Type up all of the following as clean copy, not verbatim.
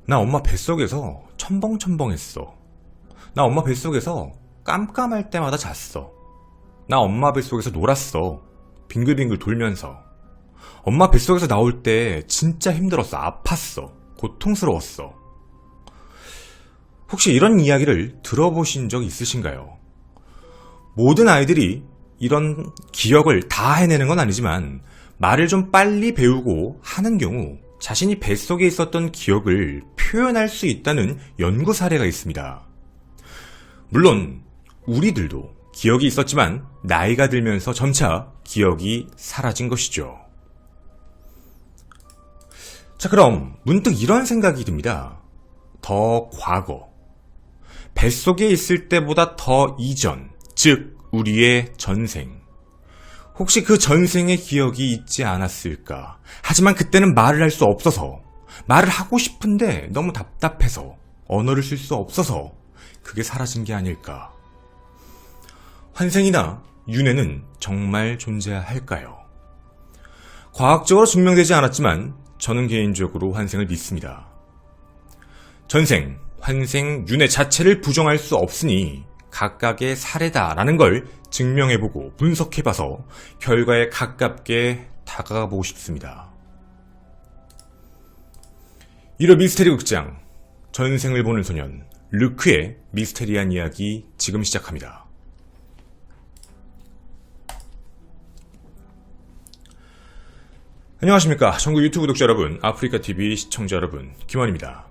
나 엄마 뱃속에서 첨벙첨벙했어. 나 엄마 뱃속에서 깜깜할 때마다 잤어. 나 엄마 뱃속에서 놀았어. 빙글빙글 돌면서. 엄마 뱃속에서 나올 때 진짜 힘들었어. 아팠어. 고통스러웠어. 혹시 이런 이야기를 들어보신 적 있으신가요? 모든 아이들이 이런 기억을 다 해내는 건 아니지만 말을 좀 빨리 배우고 하는 경우 자신이 뱃속에 있었던 기억을 표현할 수 있다는 연구 사례가 있습니다. 물론 우리들도 기억이 있었지만 나이가 들면서 점차 기억이 사라진 것이죠. 자, 그럼 문득 이런 생각이 듭니다. 더 과거, 뱃속에 있을 때보다 더 이전, 즉 우리의 전생. 혹시 그 전생의 기억이 있지 않았을까? 하지만 그때는 말을 할 수 없어서, 말을 하고 싶은데 너무 답답해서, 언어를 쓸 수 없어서 그게 사라진 게 아닐까? 환생이나 윤회는 정말 존재할까요? 과학적으로 증명되지 않았지만 저는 개인적으로 환생을 믿습니다. 전생, 환생, 윤회 자체를 부정할 수 없으니 각각의 사례다라는 걸 증명해보고 분석해봐서 결과에 가깝게 다가가보고 싶습니다. 1호 미스테리 극장, 전생을 보는 소년 르크의 미스테리한 이야기 지금 시작합니다. 안녕하십니까. 전국 유튜브 구독자 여러분, 아프리카TV 시청자 여러분, 김원입니다.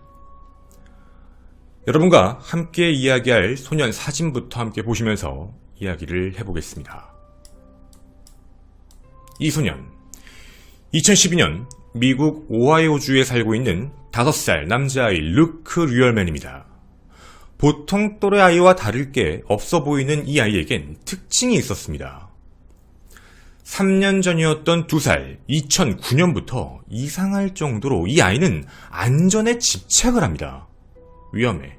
여러분과 함께 이야기할 소년 사진부터 함께 보시면서 이야기를 해보겠습니다. 이 소년, 2012년 미국 오하이오주에 살고 있는 5살 남자아이 르크 류얼맨입니다. 보통 또래 아이와 다를 게 없어 보이는 이 아이에겐 특징이 있었습니다. 3년 전이었던 2살, 2009년부터 이상할 정도로 이 아이는 안전에 집착을 합니다. 위험해.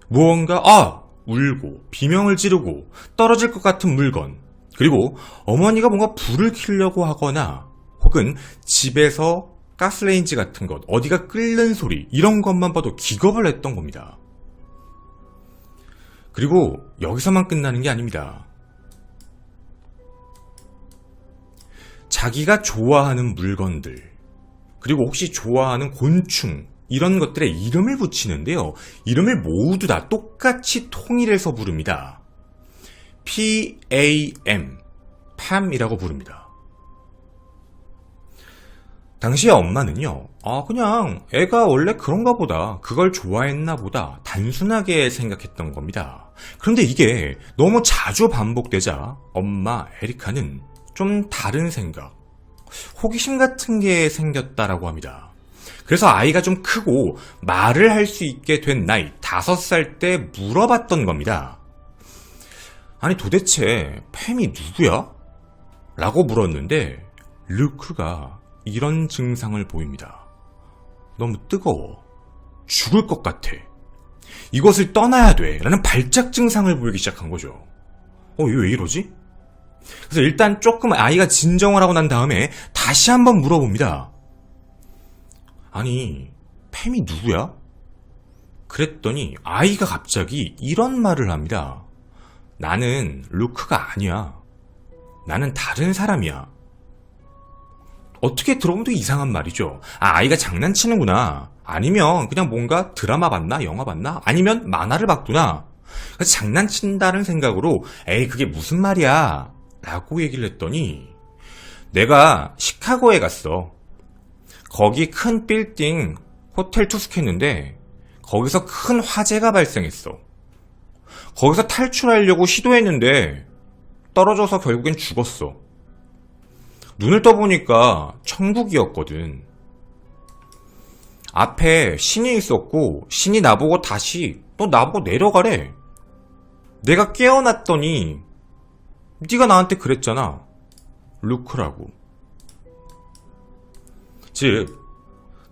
무언가 울고 비명을 지르고 떨어질 것 같은 물건, 그리고 어머니가 뭔가 불을 켜려고 하거나 혹은 집에서 가스레인지 같은 것, 어디가 끓는 소리, 이런 것만 봐도 기겁을 했던 겁니다. 그리고 여기서만 끝나는 게 아닙니다. 자기가 좋아하는 물건들, 그리고 혹시 좋아하는 곤충, 이런 것들에 이름을 붙이는데요. 이름을 모두 다 똑같이 통일해서 부릅니다. PAM, 팜이라고 부릅니다. 당시에 엄마는요, 그냥 애가 원래 그런가 보다, 그걸 좋아했나 보다 단순하게 생각했던 겁니다. 그런데 이게 너무 자주 반복되자 엄마 에리카는 좀 다른 생각, 호기심 같은 게 생겼다라고 합니다. 그래서 아이가 좀 크고 말을 할 수 있게 된 나이 5살 때 물어봤던 겁니다. 아니 도대체 팸이 누구야? 라고 물었는데 르크가 이런 증상을 보입니다. 너무 뜨거워. 죽을 것 같아. 이것을 떠나야 돼. 라는 발작 증상을 보이기 시작한 거죠. 이거 왜 이러지? 그래서 일단 조금 아이가 진정을 하고 난 다음에 다시 한번 물어봅니다. 아니, 팸이 누구야? 그랬더니 아이가 갑자기 이런 말을 합니다. 나는 루크가 아니야. 나는 다른 사람이야. 어떻게 들어보면 이상한 말이죠. 아이가 장난치는구나. 아니면 그냥 뭔가 드라마 봤나? 영화 봤나? 아니면 만화를 봤구나. 그래서 장난친다는 생각으로 에이 그게 무슨 말이야? 라고 얘기를 했더니 내가 시카고에 갔어. 거기 큰 빌딩 호텔 투숙했는데 거기서 큰 화재가 발생했어. 거기서 탈출하려고 시도했는데 떨어져서 결국엔 죽었어. 눈을 떠보니까 천국이었거든. 앞에 신이 있었고 신이 나보고 다시 너 나보고 내려가래. 내가 깨어났더니 네가 나한테 그랬잖아. 루크라고. 즉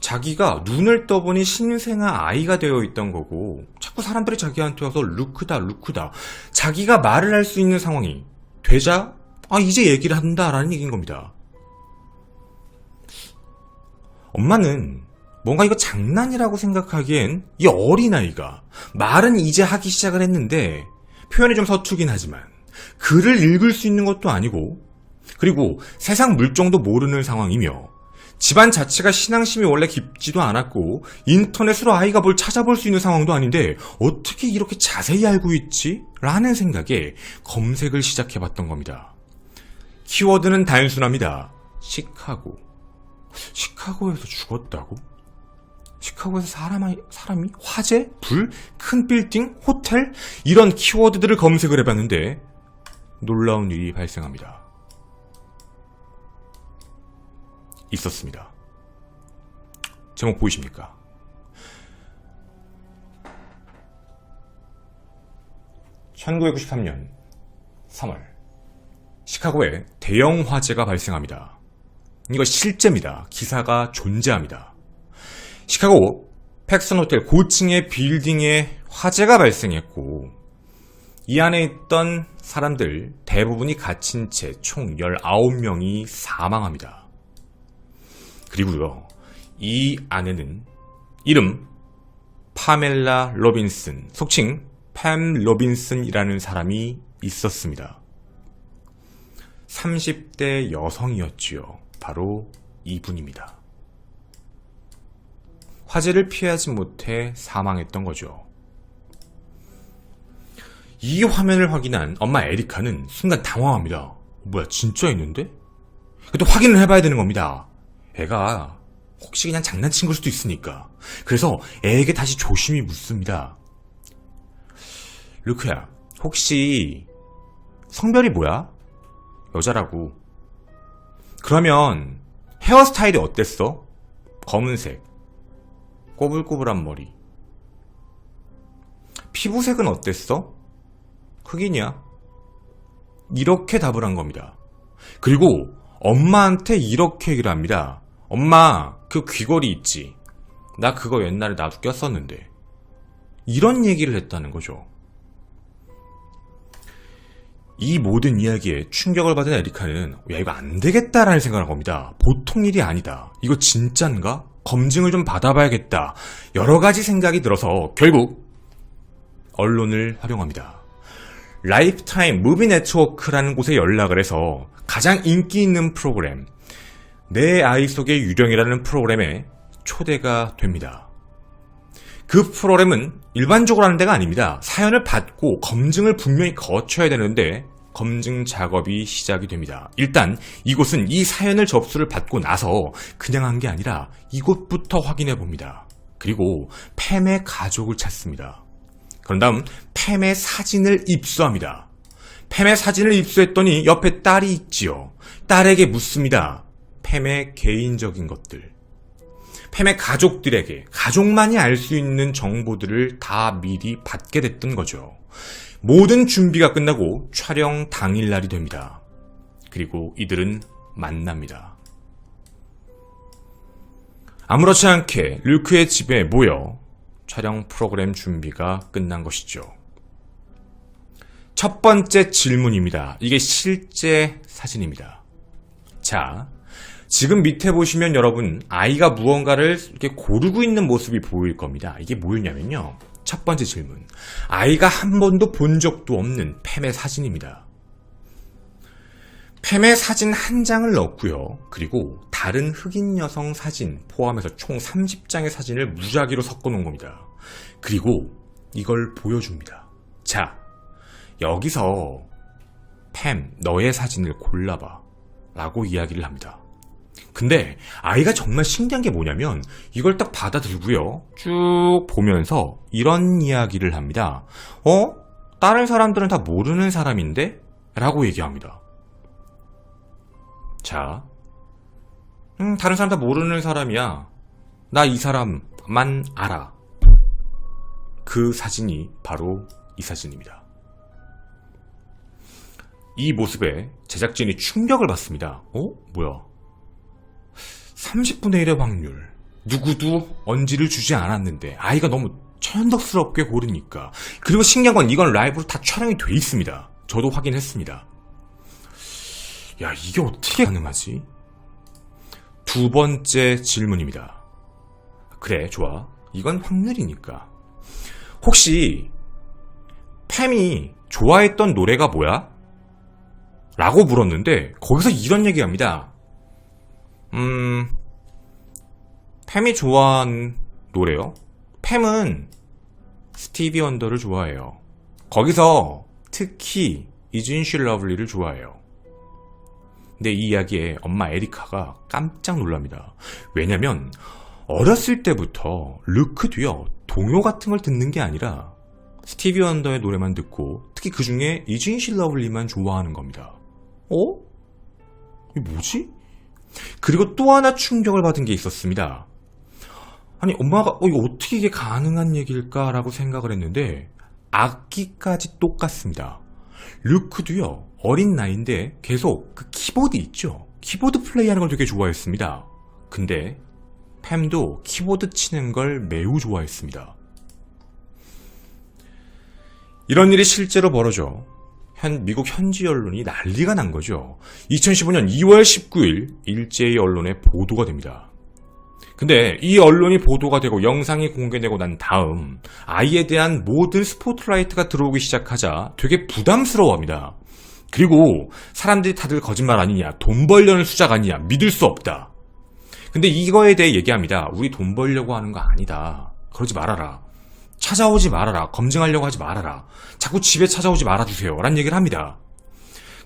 자기가 눈을 떠보니 신생아 아이가 되어 있던 거고 자꾸 사람들이 자기한테 와서 루크다 루크다 자기가 말을 할 수 있는 상황이 되자 이제 얘기를 한다라는 얘기인 겁니다. 엄마는 뭔가 이거 장난이라고 생각하기엔 이 어린아이가 말은 이제 하기 시작을 했는데 표현이 좀 서투긴 하지만 글을 읽을 수 있는 것도 아니고 그리고 세상 물정도 모르는 상황이며 집안 자체가 신앙심이 원래 깊지도 않았고 인터넷으로 아이가 뭘 찾아볼 수 있는 상황도 아닌데 어떻게 이렇게 자세히 알고 있지? 라는 생각에 검색을 시작해봤던 겁니다. 키워드는 단순합니다. 시카고. 시카고에서 죽었다고? 시카고에서 사람이? 화재? 불? 큰 빌딩? 호텔? 이런 키워드들을 검색을 해봤는데 놀라운 일이 발생합니다. 있었습니다. 제목 보이십니까? (1993년 3월) 시카고에 대형 화재가 발생합니다. 이거 실제입니다. 기사가 존재합니다. 시카고 팩슨 호텔 고층의 빌딩에 화재가 발생했고 이 안에 있던 사람들 대부분이 갇힌 채 총 19명이 사망합니다. 그리고요, 이 안에는 이름 파멜라 로빈슨, 속칭 팸 로빈슨이라는 사람이 있었습니다. 30대 여성이었지요. 바로 이분입니다. 화재를 피하지 못해 사망했던 거죠. 이 화면을 확인한 엄마 에리카는 순간 당황합니다. 뭐야, 진짜 있는데? 근데 확인을 해봐야 되는 겁니다. 애가 혹시 그냥 장난친 걸 수도 있으니까. 그래서 애에게 다시 조심히 묻습니다. 루크야, 혹시 성별이 뭐야? 여자라고. 그러면 헤어스타일이 어땠어? 검은색, 꼬불꼬불한 머리. 피부색은 어땠어? 흑인이야. 이렇게 답을 한 겁니다. 그리고 엄마한테 이렇게 얘기를 합니다. 엄마, 그 귀걸이 있지? 나 그거 옛날에 나도 꼈었는데. 이런 얘기를 했다는 거죠. 이 모든 이야기에 충격을 받은 에리카는 야, 이거 안 되겠다라는 생각을 한 겁니다. 보통 일이 아니다. 이거 진짠가? 검증을 좀 받아봐야겠다. 여러 가지 생각이 들어서 결국 언론을 활용합니다. 라이프타임 무비 네트워크라는 곳에 연락을 해서 가장 인기 있는 프로그램 내 아이 속의 유령이라는 프로그램에 초대가 됩니다. 그 프로그램은 일반적으로 하는 데가 아닙니다. 사연을 받고 검증을 분명히 거쳐야 되는데 검증 작업이 시작이 됩니다. 일단 이곳은 이 사연을 접수를 받고 나서 그냥 한 게 아니라 이곳부터 확인해 봅니다. 그리고 팸의 가족을 찾습니다. 그런 다음 팸의 사진을 입수합니다. 팸의 사진을 입수했더니 옆에 딸이 있지요. 딸에게 묻습니다. 팸의 개인적인 것들. 팸의 가족들에게 가족만이 알 수 있는 정보들을 다 미리 받게 됐던 거죠. 모든 준비가 끝나고 촬영 당일날이 됩니다. 그리고 이들은 만납니다. 아무렇지 않게 르크의 집에 모여 촬영 프로그램 준비가 끝난 것이죠. 첫 번째 질문입니다. 이게 실제 사진입니다. 자, 지금 밑에 보시면 여러분 아이가 무언가를 이렇게 고르고 있는 모습이 보일 겁니다. 이게 뭐였냐면요. 첫 번째 질문. 아이가 한 번도 본 적도 없는 팸의 사진입니다. 팸의 사진 한 장을 넣고요. 그리고 다른 흑인 여성 사진 포함해서 총 30장의 사진을 무작위로 섞어 놓은 겁니다. 그리고 이걸 보여줍니다. 자, 여기서 팸, 너의 사진을 골라봐 라고 이야기를 합니다. 근데 아이가 정말 신기한 게 뭐냐면 이걸 딱 받아들고요. 쭉 보면서 이런 이야기를 합니다. 다른 사람들은 다 모르는 사람인데? 라고 얘기합니다. 자, 다른 사람 다 모르는 사람이야. 나 이 사람만 알아. 그 사진이 바로 이 사진입니다. 이 모습에 제작진이 충격을 받습니다. 뭐야? 30분의 1의 확률. 누구도 언지를 주지 않았는데 아이가 너무 천연덕스럽게 고르니까. 그리고 신기한 건 이건 라이브로 다 촬영이 돼 있습니다. 저도 확인했습니다. 야, 이게 어떻게 가능하지? 두 번째 질문입니다. 그래, 좋아. 이건 확률이니까. 혹시 팸이 좋아했던 노래가 뭐야? 라고 물었는데 거기서 이런 얘기합니다. 팸이 좋아하는 노래요? 팸은 스티비 원더를 좋아해요. 거기서 특히 Isn't She Lovely를 좋아해요. 근데 이 이야기에 엄마 에리카가 깜짝 놀랍니다. 왜냐면 어렸을 때부터 루크 듀어 동요 같은 걸 듣는 게 아니라 스티비 원더의 노래만 듣고 특히 그 중에 Isn't She Lovely만 좋아하는 겁니다. 이게 뭐지? 그리고 또 하나 충격을 받은 게 있었습니다. 아니 엄마가 이거 어떻게 이게 가능한 얘기일까라고 생각을 했는데 악기까지 똑같습니다. 루크도요 어린 나이인데 계속 그 키보드 있죠? 키보드 플레이하는 걸 되게 좋아했습니다. 근데 팸도 키보드 치는 걸 매우 좋아했습니다. 이런 일이 실제로 벌어져 미국 현지 언론이 난리가 난 거죠. 2015년 2월 19일 일제히 언론에 보도가 됩니다. 근데 이 언론이 보도가 되고 영상이 공개되고 난 다음 아이에 대한 모든 스포트라이트가 들어오기 시작하자 되게 부담스러워합니다. 그리고 사람들이 다들 거짓말 아니냐, 돈 벌려는 수작 아니냐, 믿을 수 없다. 근데 이거에 대해 얘기합니다. 우리 돈 벌려고 하는 거 아니다. 그러지 말아라. 찾아오지 말아라. 검증하려고 하지 말아라. 자꾸 집에 찾아오지 말아주세요. 라는 얘기를 합니다.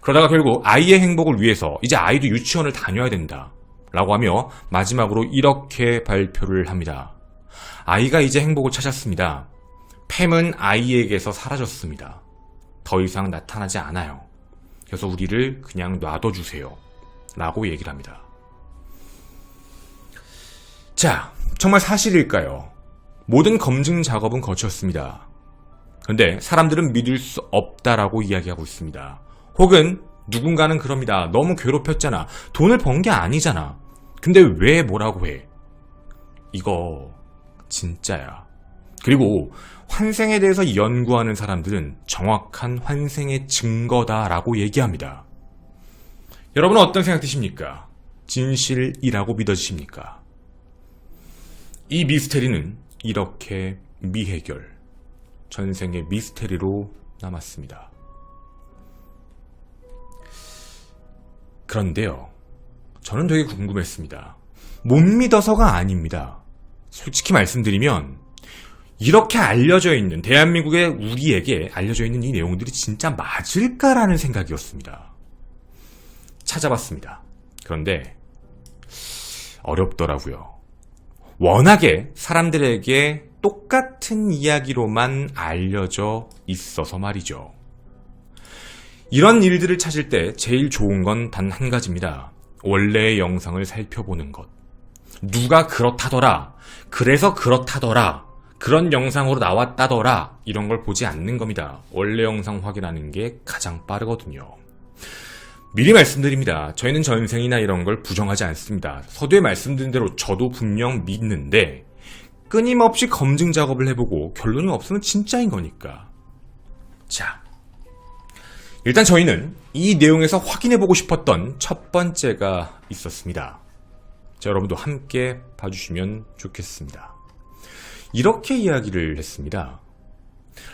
그러다가 결국 아이의 행복을 위해서 이제 아이도 유치원을 다녀야 된다. 라고 하며 마지막으로 이렇게 발표를 합니다. 아이가 이제 행복을 찾았습니다. 팸은 아이에게서 사라졌습니다. 더 이상 나타나지 않아요. 그래서 우리를 그냥 놔둬주세요. 라고 얘기를 합니다. 자, 정말 사실일까요? 모든 검증 작업은 거쳤습니다. 그런데 사람들은 믿을 수 없다라고 이야기하고 있습니다. 혹은 누군가는 그럽니다. 너무 괴롭혔잖아. 돈을 번 게 아니잖아. 근데 왜 뭐라고 해? 이거 진짜야. 그리고 환생에 대해서 연구하는 사람들은 정확한 환생의 증거다라고 얘기합니다. 여러분은 어떤 생각 드십니까? 진실이라고 믿어지십니까? 이 미스테리는 이렇게 미해결, 전생의 미스테리로 남았습니다. 그런데요, 저는 되게 궁금했습니다. 못 믿어서가 아닙니다. 솔직히 말씀드리면 이렇게 알려져 있는, 대한민국의 우리에게 알려져 있는 이 내용들이 진짜 맞을까라는 생각이었습니다. 찾아봤습니다. 그런데 어렵더라고요. 워낙에 사람들에게 똑같은 이야기로만 알려져 있어서 말이죠. 이런 일들을 찾을 때 제일 좋은 건 단 한 가지입니다. 원래의 영상을 살펴보는 것. 누가 그렇다더라, 그래서 그렇다더라, 그런 영상으로 나왔다더라, 이런 걸 보지 않는 겁니다. 원래 영상 확인하는 게 가장 빠르거든요. 미리 말씀드립니다. 저희는 전생이나 이런 걸 부정하지 않습니다. 서두에 말씀드린 대로 저도 분명 믿는데 끊임없이 검증 작업을 해보고 결론이 없으면 진짜인 거니까. 자, 일단 저희는 이 내용에서 확인해보고 싶었던 첫 번째가 있었습니다. 자, 여러분도 함께 봐주시면 좋겠습니다. 이렇게 이야기를 했습니다.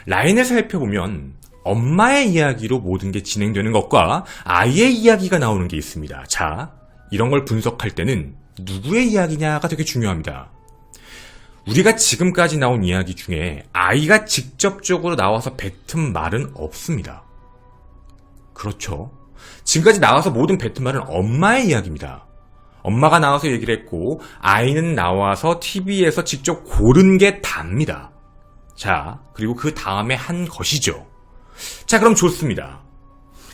라인을 살펴보면 엄마의 이야기로 모든 게 진행되는 것과 아이의 이야기가 나오는 게 있습니다. 자, 이런 걸 분석할 때는 누구의 이야기냐가 되게 중요합니다. 우리가 지금까지 나온 이야기 중에 아이가 직접적으로 나와서 뱉은 말은 없습니다. 그렇죠. 지금까지 나와서 모든 뱉은 말은 엄마의 이야기입니다. 엄마가 나와서 얘기를 했고 아이는 나와서 TV에서 직접 고른 게 답니다. 자, 그리고 그 다음에 한 것이죠. 자, 그럼 좋습니다.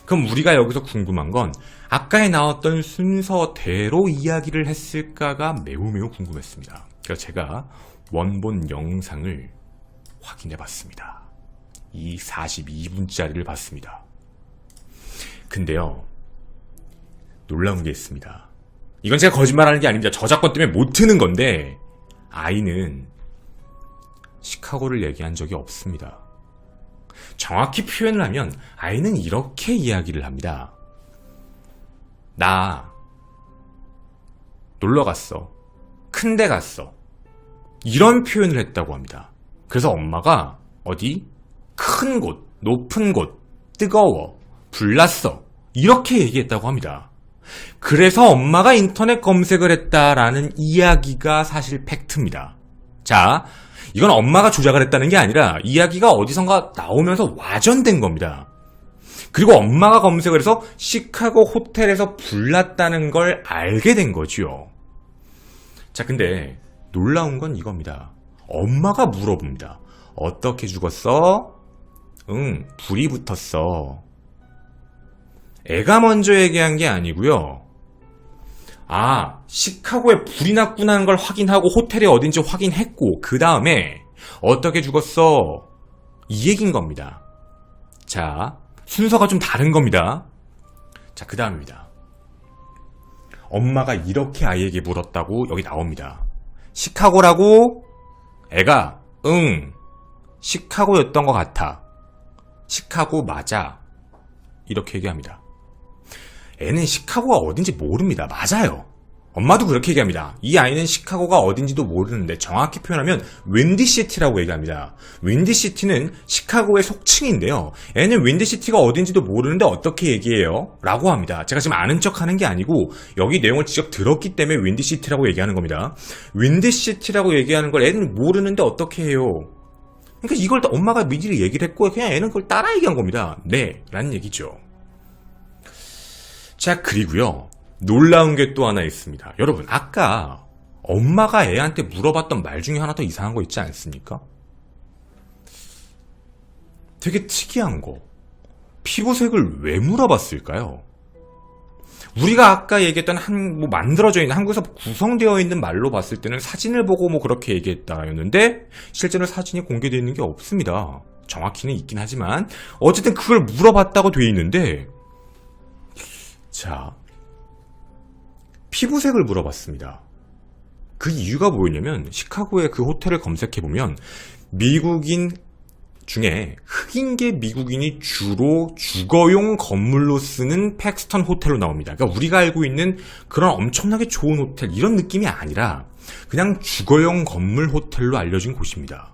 그럼 우리가 여기서 궁금한 건 아까에 나왔던 순서대로 이야기를 했을까가 매우 궁금했습니다. 그래서 제가 원본 영상을 확인해 봤습니다. 이 42분짜리를 봤습니다. 근데요, 놀라운 게 있습니다. 이건 제가 거짓말하는 게 아닙니다. 저작권 때문에 못 트는 건데 아이는 시카고를 얘기한 적이 없습니다. 정확히 표현을 하면 아이는 이렇게 이야기를 합니다. 나 놀러 갔어. 큰데 갔어. 이런 표현을 했다고 합니다. 그래서 엄마가 어디? 큰 곳, 높은 곳, 뜨거워, 불났어. 이렇게 얘기했다고 합니다. 그래서 엄마가 인터넷 검색을 했다라는 이야기가 사실 팩트입니다. 자, 이건 엄마가 조작을 했다는 게 아니라 이야기가 어디선가 나오면서 와전된 겁니다. 그리고 엄마가 검색을 해서 시카고 호텔에서 불났다는 걸 알게 된 거지요. 자, 근데 놀라운 건 이겁니다. 엄마가 물어봅니다. 어떻게 죽었어? 응, 불이 붙었어. 애가 먼저 얘기한 게 아니고요. 아, 시카고에 불이 났구나 하는 걸 확인하고 호텔이 어딘지 확인했고 그 다음에 어떻게 죽었어? 이 얘기인 겁니다. 자, 순서가 좀 다른 겁니다. 자, 그 다음입니다. 엄마가 이렇게 아이에게 물었다고 여기 나옵니다. 시카고라고? 애가 응, 시카고였던 것 같아. 시카고 맞아. 이렇게 얘기합니다. 애는 시카고가 어딘지 모릅니다. 맞아요. 엄마도 그렇게 얘기합니다. 이 아이는 시카고가 어딘지도 모르는데 정확히 표현하면 윈디시티라고 얘기합니다. 윈디시티는 시카고의 속칭인데요. 애는 윈디시티가 어딘지도 모르는데 어떻게 얘기해요? 라고 합니다. 제가 지금 아는 척 하는 게 아니고 여기 내용을 직접 들었기 때문에 윈디시티라고 얘기하는 겁니다. 윈디시티라고 얘기하는 걸 애는 모르는데 어떻게 해요? 그러니까 이걸 엄마가 미리 얘기를 했고 그냥 애는 그걸 따라 얘기한 겁니다. 네, 라는 얘기죠. 자, 그리고요. 놀라운 게 또 하나 있습니다. 여러분, 아까 엄마가 애한테 물어봤던 말 중에 하나 더 이상한 거 있지 않습니까? 되게 특이한 거. 피부색을 왜 물어봤을까요? 우리가 아까 얘기했던 만들어져 있는 한국에서 구성되어 있는 말로 봤을 때는 사진을 보고 그렇게 얘기했다였는데 실제로 사진이 공개되어 있는 게 없습니다. 정확히는 있긴 하지만 어쨌든 그걸 물어봤다고 돼 있는데 자, 피부색을 물어봤습니다. 그 이유가 뭐였냐면 시카고의 그 호텔을 검색해보면 미국인 중에 흑인계 미국인이 주로 주거용 건물로 쓰는 팩스턴 호텔로 나옵니다. 그러니까 우리가 알고 있는 그런 엄청나게 좋은 호텔 이런 느낌이 아니라 그냥 주거용 건물 호텔로 알려진 곳입니다.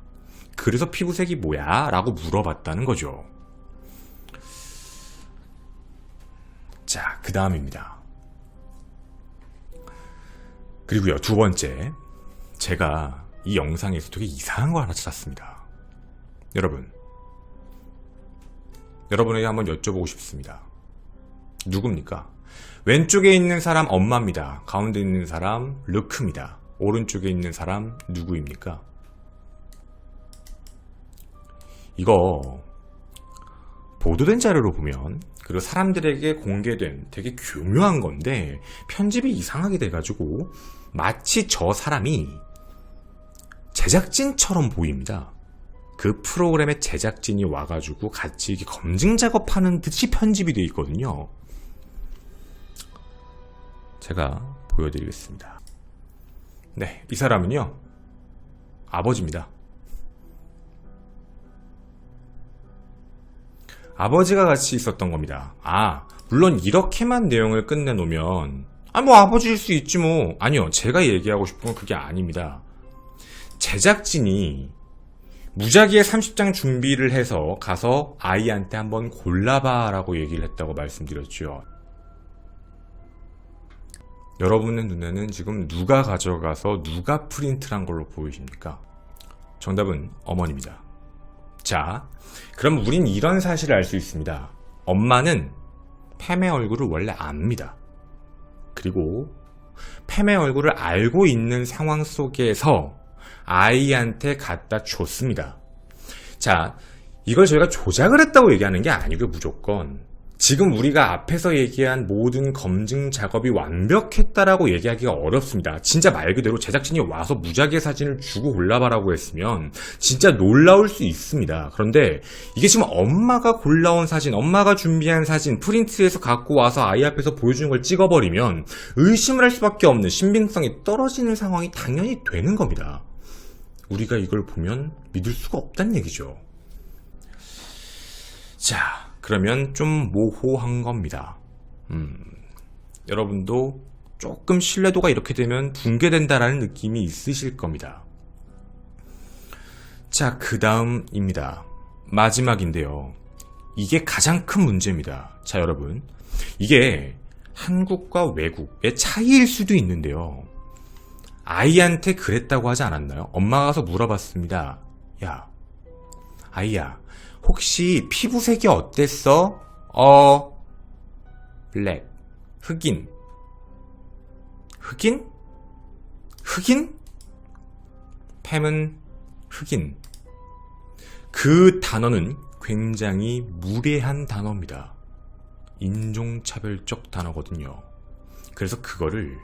그래서 피부색이 뭐야? 라고 물어봤다는 거죠. 자, 그 다음입니다. 그리고요, 두 번째. 제가 이 영상에서 되게 이상한 거 하나 찾았습니다. 여러분에게 한번 여쭤보고 싶습니다. 누굽니까? 왼쪽에 있는 사람 엄마입니다. 가운데 있는 사람 르크입니다. 오른쪽에 있는 사람 누구입니까? 이거 보도된 자료로 보면 그리고 사람들에게 공개된 되게 교묘한 건데 편집이 이상하게 돼가지고 마치 저 사람이 제작진처럼 보입니다. 그 프로그램의 제작진이 와가지고 같이 이렇게 검증 작업하는 듯이 편집이 되어 있거든요. 제가 보여드리겠습니다. 네, 이 사람은요 아버지입니다. 아버지가 같이 있었던 겁니다. 아, 물론 이렇게만 내용을 끝내놓으면 아버지일 수 있지 뭐. 아니요, 제가 얘기하고 싶은 건 그게 아닙니다. 제작진이 무작위에 30장 준비를 해서 가서 아이한테 한번 골라봐 라고 얘기를 했다고 말씀드렸죠. 여러분의 눈에는 지금 누가 가져가서 누가 프린트한 걸로 보이십니까? 정답은 어머니입니다. 자, 그럼 우린 이런 사실을 알 수 있습니다. 엄마는 팸의 얼굴을 원래 압니다. 그리고 팸의 얼굴을 알고 있는 상황 속에서 아이한테 갖다 줬습니다. 자, 이걸 저희가 조작을 했다고 얘기하는 게 아니고요, 무조건. 지금 우리가 앞에서 얘기한 모든 검증 작업이 완벽했다라고 얘기하기가 어렵습니다. 진짜 말 그대로 제작진이 와서 무작위의 사진을 주고 골라봐라고 했으면 진짜 놀라울 수 있습니다. 그런데 이게 지금 엄마가 골라온 사진, 엄마가 준비한 사진, 프린트해서 갖고 와서 아이 앞에서 보여주는 걸 찍어버리면 의심을 할 수밖에 없는 신빙성이 떨어지는 상황이 당연히 되는 겁니다. 우리가 이걸 보면 믿을 수가 없다는 얘기죠. 자, 그러면 좀 모호한 겁니다. 여러분도 조금 신뢰도가 이렇게 되면 붕괴된다라는 느낌이 있으실 겁니다. 자, 그 다음입니다. 마지막인데요. 이게 가장 큰 문제입니다. 자, 여러분. 이게 한국과 외국의 차이일 수도 있는데요. 아이한테 그랬다고 하지 않았나요? 엄마가 가서 물어봤습니다. 야, 아이야, 혹시 피부색이 어땠어? 블랙. 흑인. 흑인? 흑인? 팸은 흑인. 그 단어는 굉장히 무례한 단어입니다. 인종차별적 단어거든요. 그래서 그거를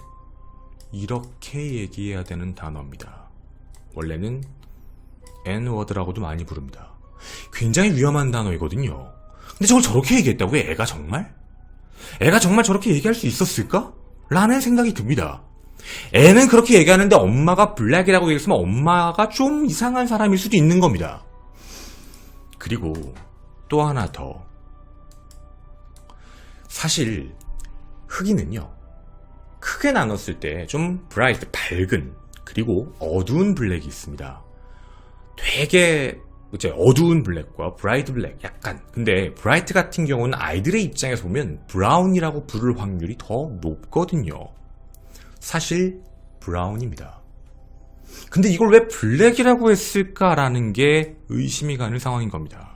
이렇게 얘기해야 되는 단어입니다. 원래는 N워드라고도 많이 부릅니다. 굉장히 위험한 단어이거든요. 근데 저걸 저렇게 얘기했다고요? 애가 정말? 애가 정말 저렇게 얘기할 수 있었을까? 라는 생각이 듭니다. 애는 그렇게 얘기하는데 엄마가 블랙이라고 얘기했으면 엄마가 좀 이상한 사람일 수도 있는 겁니다. 그리고 또 하나 더. 사실 흑인은요, 크게 나눴을 때 좀 브라이트, 밝은, 그리고 어두운 블랙이 있습니다. 되게 이제 어두운 블랙과 브라이트 블랙 약간. 근데 브라이트 같은 경우는 아이들의 입장에서 보면 브라운이라고 부를 확률이 더 높거든요. 사실 브라운입니다. 근데 이걸 왜 블랙이라고 했을까라는 게 의심이 가는 상황인 겁니다.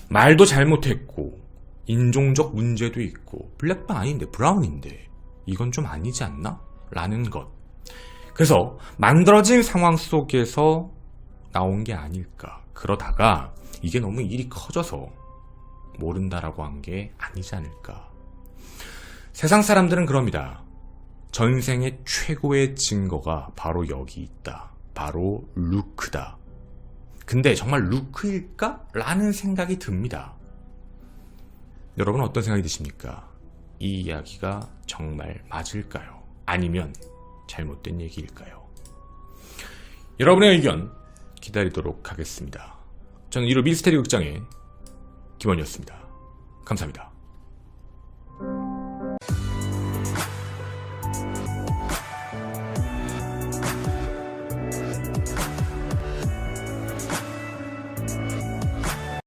말도 잘못했고 인종적 문제도 있고 블랙도 아닌데 브라운인데 이건 좀 아니지 않나? 라는 것. 그래서 만들어진 상황 속에서 나온 게 아닐까. 그러다가 이게 너무 일이 커져서 모른다라고 한 게 아니지 않을까. 세상 사람들은 그럽니다. 전생의 최고의 증거가 바로 여기 있다. 바로 루크다. 근데 정말 루크일까? 라는 생각이 듭니다. 여러분은 어떤 생각이 드십니까? 이 이야기가 정말 맞을까요? 아니면 잘못된 얘기일까요? 여러분의 의견 기다리도록 하겠습니다. 저는 1호 미스테리 극장의 김원이었습니다. 감사합니다.